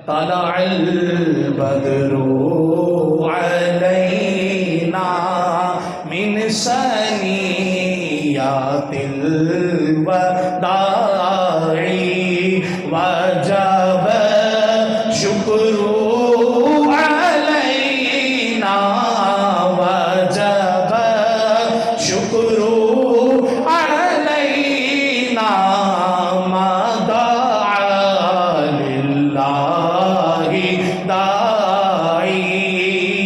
طلع البدر علينا من ثنيات الوداع وجب شکر علينا وجب شکر علينا ما دعا لله داعي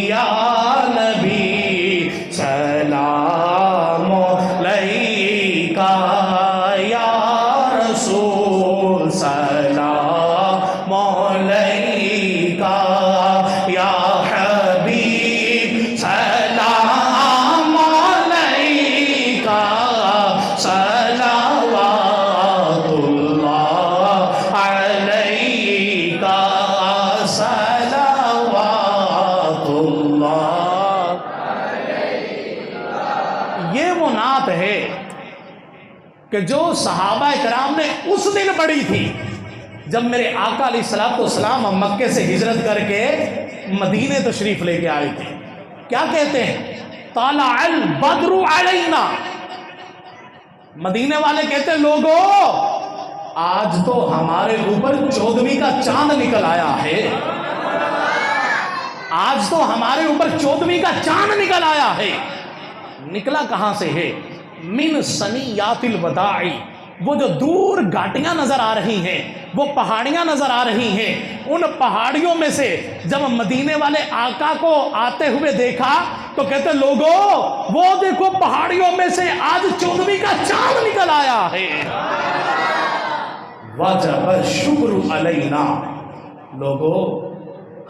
يا نبي سلام عليك يا رسول سلام عليك يا حبيب سلام عليك صلوات الله عليك صلوات الله. یہ وہ نعت ہے کہ جو صحابہ کرام نے اس دن پڑھی تھی جب میرے آقا علیہ الصلوۃ والسلام مکے سے ہجرت کر کے مدینے تشریف لے کے آئے تھے. کیا کہتے ہیں؟ طلع البدر علینا. مدینے والے کہتے ہیں لوگوں آج تو ہمارے اوپر 14ویں کا چاند نکل آیا ہے. آج تو ہمارے اوپر 14ویں کا چاند نکل آیا ہے. نکلا کہاں سے ہے؟ من ثنیات الوداع. وہ جو دور گھاٹیاں نظر آ رہی ہیں، وہ پہاڑیاں نظر آ رہی ہیں، ان پہاڑیوں میں سے جب مدینے والے آقا کو آتے ہوئے دیکھا تو کہتے لوگوں وہ دیکھو پہاڑیوں میں سے آج 14ویں کا چاند نکل آیا ہے. وجب شکر علینا. لوگوں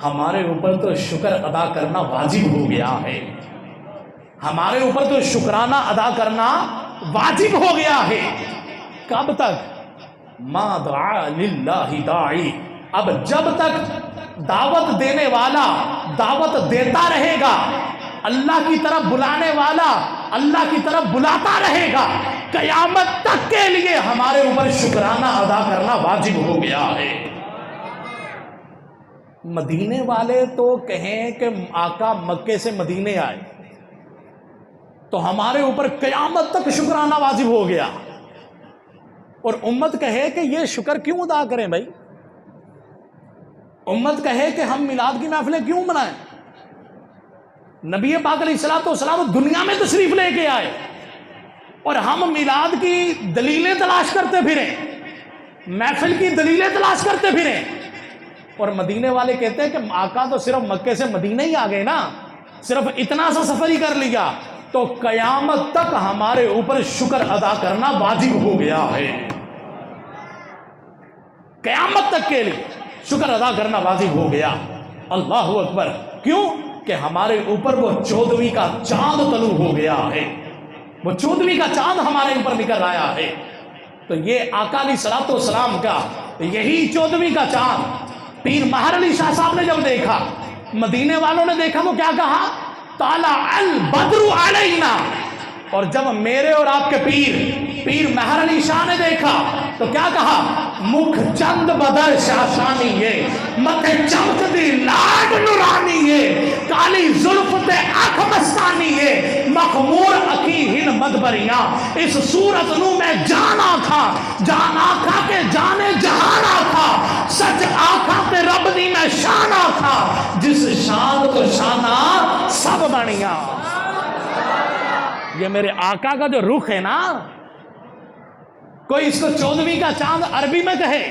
ہمارے اوپر تو شکر ادا کرنا واجب ہو گیا ہے. ہمارے اوپر تو شکرانہ ادا کرنا واجب ہو گیا ہے. کب تک؟ ما دعا للہ داعی. اب جب تک دعوت دینے والا دعوت دیتا رہے گا، اللہ کی طرف بلانے والا اللہ کی طرف بلاتا رہے گا، قیامت تک کے لیے ہمارے اوپر شکرانہ ادا کرنا واجب ہو گیا ہے. مدینے والے تو کہیں کہ آقا مکے سے مدینے آئے تو ہمارے اوپر قیامت تک شکرانہ واجب ہو گیا، اور امت کہے کہ یہ شکر کیوں ادا کریں بھائی؟ امت کہے کہ ہم میلاد کی محفلیں کیوں منائیں؟ نبی پاک علیہ الصلوۃ والسلام دنیا میں تشریف لے کے آئے اور ہم میلاد کی دلیلیں تلاش کرتے پھریں، محفل کی دلیلیں تلاش کرتے پھریں. اور مدینے والے کہتے ہیں کہ آقا تو صرف مکے سے مدینہ ہی آ گئے نا، صرف اتنا سا سفر ہی کر لیا تو قیامت تک ہمارے اوپر شکر ادا کرنا واجب ہو گیا ہے. قیامت تک کے لیے شکر ادا کرنا واجب ہو گیا. اللہ اکبر. کیوں؟ کہ ہمارے اوپر وہ 14ویں کا چاند طلوع ہو گیا ہے. وہ 14ویں کا چاند ہمارے اوپر نکل آیا ہے. تو یہ آقا علیہ الصلوۃ والسلام کا یہی 14ویں کا چاند پیر مہر علی شاہ صاحب نے جب دیکھا، مدینے والوں نے دیکھا تو کیا کہا؟ طلع البدر علینا. اور جب میرے اور آپ کے پیر مہر علی شاہ نے دیکھا تو کیا کہا؟ مکھ چند بدر شاشانی ہے، متھے چمک دی لاڈ نورانی ہے، کالی زلف تے اکھ مستانی ہے، مخمور اکی ہن مدبریاں. اس صورت نو میں جانا تھا، جانا تھا کہ جانے جہانا تھا، سچ آکھا تے رب دی میں شانا تھا، جس شان تو شانہ سب بنیاں. یہ میرے آقا کا جو رخ ہے نا، کوئی اس کو 14ویں کا چاند عربی میں کہے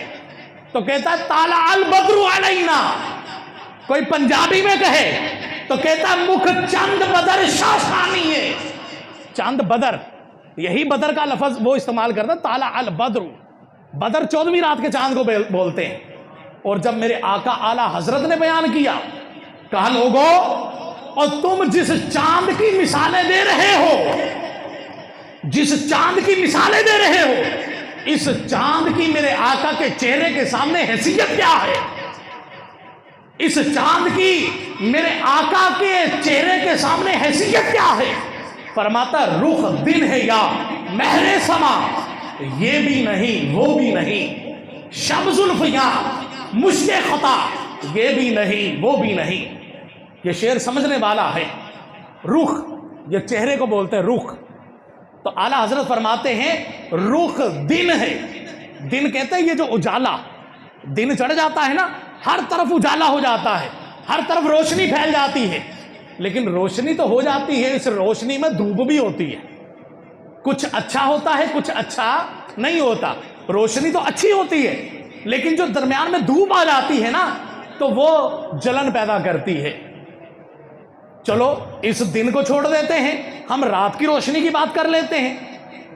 تو کہتا ہے طلع البدر علینا. کوئی پنجابی میں کہے تو کہتا ہے مکھ چند بدر شاشانی ہے. چاند بدر، یہی بدر کا لفظ وہ استعمال کرتا ہے. طلع البدر، بدر 14ویں رات کے چاند کو بولتے ہیں. اور جب میرے آقا اعلی حضرت نے بیان کیا، کہا لوگوں اور تم جس چاند کی مثالیں دے رہے ہو، جس چاند کی مثالیں دے رہے ہو، اس چاند کی میرے آقا کے چہرے کے سامنے حیثیت کیا ہے؟ اس چاند کی میرے آقا کے چہرے کے سامنے حیثیت کیا ہے؟ فرماتا رخ دن ہے یا مہر سما، یہ بھی نہیں وہ بھی نہیں، شب زلفیاں مشت خطا یہ بھی نہیں وہ بھی نہیں. یہ شعر سمجھنے والا ہے. رخ، یہ چہرے کو بولتے ہیں رخ. تو اعلیٰ حضرت فرماتے ہیں رخ دن ہے. دن کہتے ہیں یہ جو اجالا، دن چڑھ جاتا ہے نا، ہر طرف اجالا ہو جاتا ہے، ہر طرف روشنی پھیل جاتی ہے. لیکن روشنی تو ہو جاتی ہے، اس روشنی میں دھوپ بھی ہوتی ہے. کچھ اچھا ہوتا ہے، کچھ اچھا نہیں ہوتا. روشنی تو اچھی ہوتی ہے، لیکن جو درمیان میں دھوپ آ جاتی ہے نا تو وہ جلن پیدا کرتی ہے. چلو اس دن کو چھوڑ دیتے ہیں، ہم رات کی روشنی کی بات کر لیتے ہیں.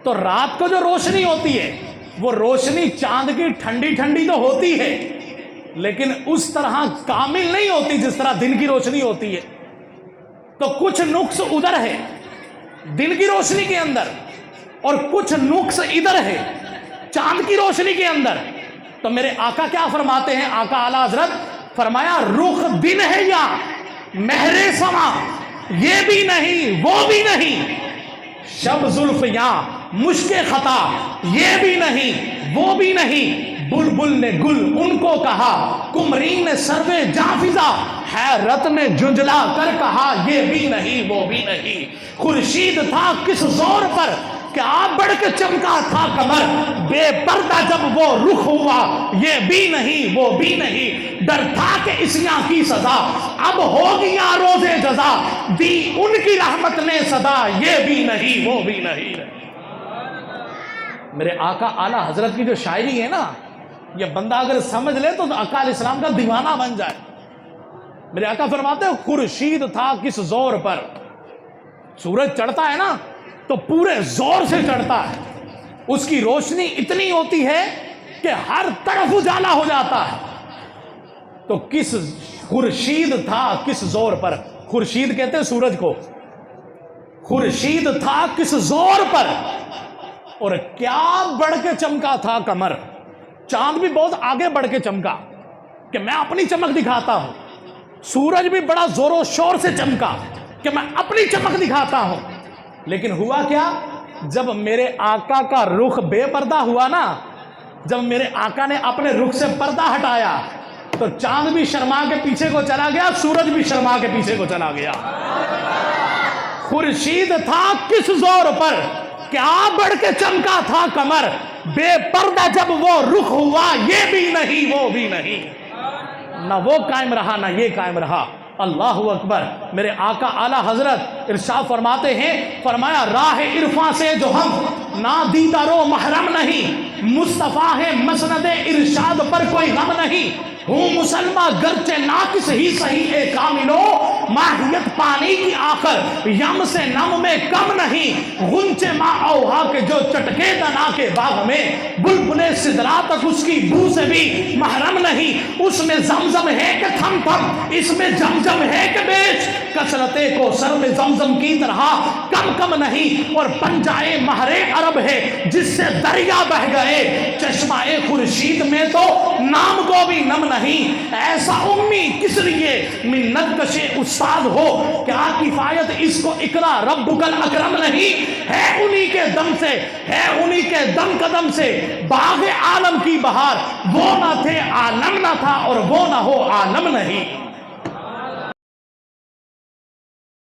تو رات کو جو روشنی ہوتی ہے وہ روشنی چاند کی ٹھنڈی ٹھنڈی تو ہوتی ہے، لیکن اس طرح کامل نہیں ہوتی جس طرح دن کی روشنی ہوتی ہے. تو کچھ نقص ادھر ہے دن کی روشنی کے اندر، اور کچھ نقص ادھر ہے چاند کی روشنی کے اندر. تو میرے آقا کیا فرماتے ہیں؟ آقا اعلیٰ حضرت فرمایا رخ دن ہے یا مہر سما، یہ بھی نہیں وہ بھی نہیں. شب زلف یا مشک خطا، یہ بھی نہیں وہ بھی نہیں. بلبل نے گل ان کو کہا، کمرین نے سروے جافزہ، حیرت نے جنجلا کر کہا یہ بھی نہیں وہ بھی نہیں. خورشید تھا کس زور پر کیا بڑھ کے چمکا تھا کمر، بے پردہ جب وہ رخ ہوا یہ بھی نہیں وہ بھی نہیں. ڈر تھا کہ اسیاں کی سزا اب ہوگی یا روز جزا، دی ان کی رحمت نے صدا یہ بھی نہیں وہ بھی نہیں. میرے آقا اعلیٰ حضرت کی جو شاعری ہے نا، یہ بندہ اگر سمجھ لے تو آقا علیہ السلام کا دیوانہ بن جائے. میرے آقا فرماتے ہیں خورشید تھا کس زور پر. سورج چڑھتا ہے نا تو پورے زور سے چڑھتا ہے، اس کی روشنی اتنی ہوتی ہے کہ ہر طرف اجالا ہو جاتا ہے. تو کس خورشید تھا کس زور پر، خورشید کہتے ہیں سورج کو. خورشید تھا کس زور پر، اور کیا بڑھ کے چمکا تھا کمر. چاند بھی بہت آگے بڑھ کے چمکا کہ میں اپنی چمک دکھاتا ہوں. سورج بھی بڑا زور و شور سے چمکا کہ میں اپنی چمک دکھاتا ہوں. لیکن ہوا کیا؟ جب میرے آقا کا رخ بے پردہ ہوا نا، جب میرے آقا نے اپنے رخ سے پردہ ہٹایا تو چاند بھی شرما کے پیچھے کو چلا گیا، سورج بھی شرما کے پیچھے کو چلا گیا. خورشید تھا کس زور پر کیا بڑھ کے چمکا تھا کمر، بے پردہ جب وہ رخ ہوا یہ بھی نہیں وہ بھی نہیں. نہ وہ قائم رہا نہ یہ قائم رہا. اللہ اکبر. میرے آقا اعلیٰ حضرت ارشاد فرماتے ہیں، فرمایا راہ عرفاں سے جو ہم نہ دیدار و محرم نہیں، مصطفیٰ ہے مسند ارشاد پر کوئی غم نہیں. ہوں مسلمہ گرچہ ناقص ہی صحیح اے کاملو، ماہیت پانی کی آخر یم سے نم میں کم نہیں. غنچے ماں اوہا کے جو چٹکے دنا کے باغ میں، بلبل سدرا تک اس کی بو سے بھی محرم نہیں. اس میں زمزم ہے کہ تھم تھم، اس میں زمزم ہے کہ بیچ، کثرتے کو سر میں زمزم کی طرح کم کم نہیں. اور پنجائے مہر عرب ہے جس سے دریا بہ گئے، چشمہ خورشید میں تو نام کو بھی نم نہیں. ایسا امی کس لیے منت کش استاد ہو، کیا کفایت اس کو اقرا ربک الاکرم نہیں. ہے انہی کے دم سے، ہے انہی کے دم قدم سے باغ عالم کی بہار. وہ نہ تھے عالم نہ تھا اور وہ نہ ہو عالم نہیں.